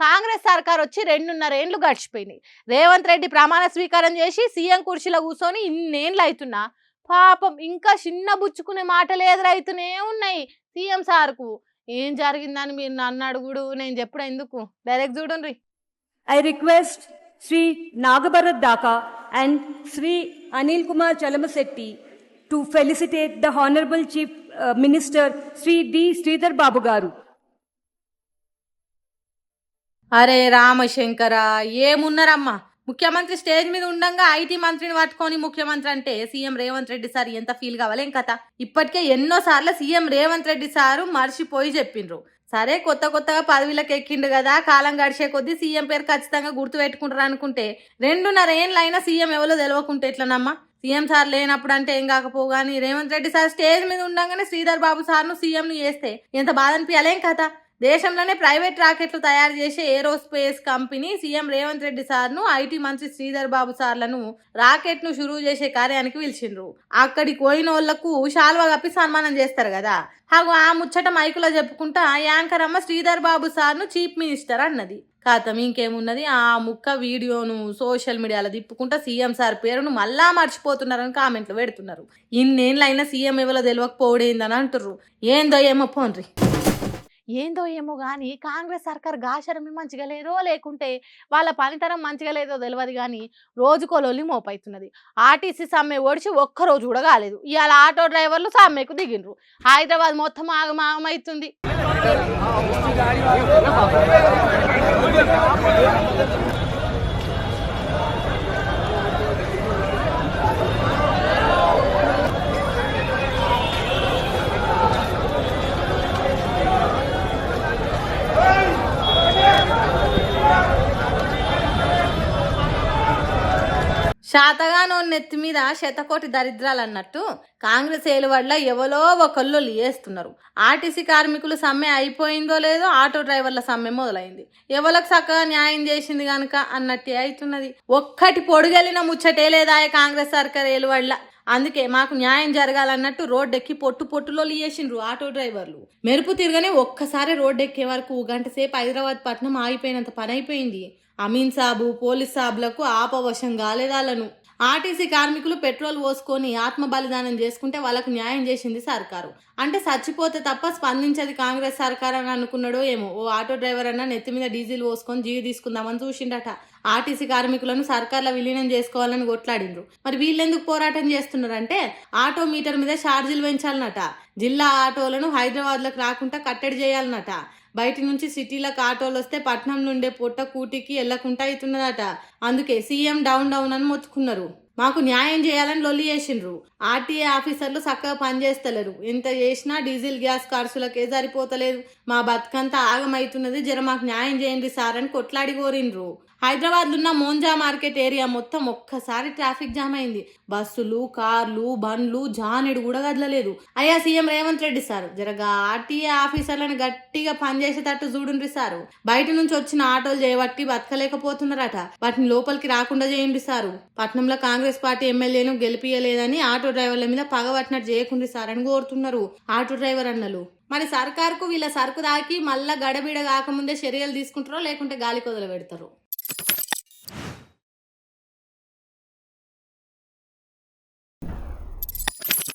కాంగ్రెస్ సర్కార్ వచ్చి 2.5 ఏండ్లు గడిచిపోయినాయి. రేవంత్ రెడ్డి ప్రమాణ స్వీకారం చేసి సీఎం కుర్చీలో కూర్చొని ఇన్నేండ్లు అవుతున్నా పాపం ఇంకా చిన్న బుచ్చుకునే మాటలు ఎదురైతూనే ఉన్నాయి సీఎం సార్కు. ఏం జరిగిందని మీరు నన్ను అడుగుడు, నేను చెప్పుడు ఎందుకు, డైరెక్ట్ చూడండి. I request Sri Nagabharat Daka and Sri Anil Kumar Chalamassetti to felicitate the Honorable Chief Minister Sri D. Sridhar Babu Garu. అరే రామశంకర, ఏమున్నారమ్మా, ముఖ్యమంత్రి స్టేజ్ మీద ఉండంగా ఐటీ మంత్రిని పట్టుకొని ముఖ్యమంత్రి అంటే సీఎం రేవంత్ రెడ్డి సార్ ఎంత ఫీల్ కావాలేం కథ. ఇప్పటికే ఎన్నోసార్లు సీఎం రేవంత్ రెడ్డి సారు మర్చిపోయి చెప్పిండ్రు. సరే కొత్తగా పదవిలకు ఎక్కిండు కదా, కాలం గడిచే కొద్దీ సీఎం పేరు ఖచ్చితంగా గుర్తు పెట్టుకుంటారు అనుకుంటే 2.5 ఏండ్లైనా సీఎం ఎవరో తెలియకుంటే ఎట్లనమ్మా. సీఎం సార్ లేనప్పుడు అంటే ఏం కాకపోగాని రేవంత్ రెడ్డి సార్ స్టేజ్ మీద ఉండగానే శ్రీధర్ బాబు సార్ను సీఎంను చేస్తే ఎంత బాధ అనిపించాలేం కథ. దేశంలోనే ప్రైవేట్ రాకెట్లు తయారు చేసే aerospace company CM Revanth Reddy సార్ను ఐటీ మంత్రి శ్రీధర్ బాబు సార్లను రాకెట్ను షురూ చేసే కార్యానికి పిలిచిండ్రు. అక్కడికి పోయిన వాళ్లకు శాల్వా కప్పి సన్మానం చేస్తారు కదా. ఆ ముచ్చట మైకులో చెప్పుకుంటా యాంకర్ అమ్మ శ్రీధర్ బాబు సార్ను చీఫ్ మినిస్టర్ అన్నది. కాతం ఇంకేమున్నది, ఆ ముక్క వీడియోను సోషల్ మీడియాలో తిప్పుకుంటా సీఎం సార్ పేరును మళ్ళా మర్చిపోతున్నారని కామెంట్లు పెడుతున్నారు. ఇన్నేళ్ళైనా సీఎం ఎవరో తెలియకపోవడేందని అంటుర్రు. ఏందో ఏమో పోన్రి. ఏందో ఏమో కానీ కాంగ్రెస్ సర్కార్ గాశరమి మంచిగా లేదో లేకుంటే వాళ్ళ పనితనం మంచిగా లేదో తెలియదు కానీ రోజుకో లొల్లి మోపైతున్నది. ఆర్టీసీ సమ్మె ఓడిచి ఒక్కరోజు కూడా కాలేదు. ఇవాళ ఆటో డ్రైవర్లు సమ్మెకు దిగిండ్రు. హైదరాబాద్ మొత్తం ఆగమాగమైతుంది. శాతగానో నెత్తి మీద శతకోటి దరిద్రాలు అన్నట్టు కాంగ్రెస్ ఏలువడ్ల ఎవరో ఒకళ్ళు లేస్తున్నారు. ఆర్టీసీ కార్మికులు సమ్మె అయిపోయిందో లేదో ఆటో డ్రైవర్ల సమ్మె మొదలైంది. ఎవరికి చక్కగా న్యాయం చేసింది గనుక అన్నట్టే అవుతున్నది. ఒక్కటి పొడుగెళ్ళిన ముచ్చటే లేదా కాంగ్రెస్ సర్కార్ ఏలువడ్ల. అందుకే మాకు న్యాయం జరగాలన్నట్టు రోడ్డెక్కి పొట్టులో లియేసిండ్రు ఆటో డ్రైవర్లు. మెరుపు తిరగనే ఒక్కసారి రోడ్డెక్కే వరకు గంట సేపు హైదరాబాద్ పట్నం ఆగిపోయినంత పని అయిపోయింది. అమీన్ సాబు పోలీస్ సాబులకు ఆపవశం కాలేదాలను. ఆర్టీసీ కార్మికులు పెట్రోల్ పోసుకొని ఆత్మ బలిదానం చేసుకుంటే వాళ్ళకు న్యాయం చేసింది సర్కారు. అంటే చచ్చిపోతే తప్ప స్పందించేది కాంగ్రెస్ సర్కార్ అని అనుకున్నాడో ఏమో. ఓ ఆటో డ్రైవర్ అన్న నెత్తి మీద డీజిల్ పోసుకొని జీవి తీసుకుందామని చూసిండట. ఆర్టీసీ కార్మికులను సర్కార్లో విలీనం చేసుకోవాలని కొట్లాడిండ్రు. మరి వీళ్ళెందుకు పోరాటం చేస్తున్నారంటే ఆటో మీటర్ మీద ఛార్జీలు పెంచాలన్నట. జిల్లా ఆటోలను హైదరాబాద్లకు రాకుండా కట్టడి చేయాలన్నట. బయట నుంచి సిటీలకు ఆటోలు వస్తే పట్నం నుండే పొట్ట కూటికి వెళ్ళకుండా అవుతున్నదట. అందుకే సీఎం డౌన్ అని మొత్తుకున్నారు. మాకు న్యాయం చేయాలని లొల్లి చేసిండ్రు. ఆర్టీఏ ఆఫీసర్లు చక్కగా పనిచేస్తలేరు. ఎంత చేసినా డీజిల్ గ్యాస్ ఖర్చులకే సరిపోతలేదు. మా బతుకంతా ఆగమైతున్నది, జర మాకు న్యాయం చేయండి సార్ అని కొట్లాడి కోరిండ్రు. హైదరాబాద్లో ఉన్న మోంజా మార్కెట్ ఏరియా మొత్తం ఒక్కసారి ట్రాఫిక్ జామ్ అయింది. బస్సులు కార్లు బండ్లు జానెడు కూడా కదలలేదు. అయ్యా సీఎం రేవంత్ రెడ్డి సార్ జరగా ఆర్టీఏ ఆఫీసర్లను గట్టిగా పనిచేసేటట్టు చూడుండ్రి సారు. బయట నుంచి వచ్చిన ఆటోలు చేయబట్టి బతకలేకపోతున్నారట. వాటిని లోపలికి రాకుండా చేయండి సారు. పట్నంలో కాంగ్రెస్ పార్టీ ఎమ్మెల్యేను గెలిపియలేదని ఆటో డ్రైవర్ల మీద పగబట్టినట్టు చేయకుండ్రి సార్ అని కోరుతున్నారు ఆటో డ్రైవర్ అన్నలు. మరి సర్కార్కు వీళ్ళ సరుకు దాకి మళ్ళా గడబిడ కాకముందే చర్యలు తీసుకుంటారో లేకుంటే గాలి కొదలు పెడతారు.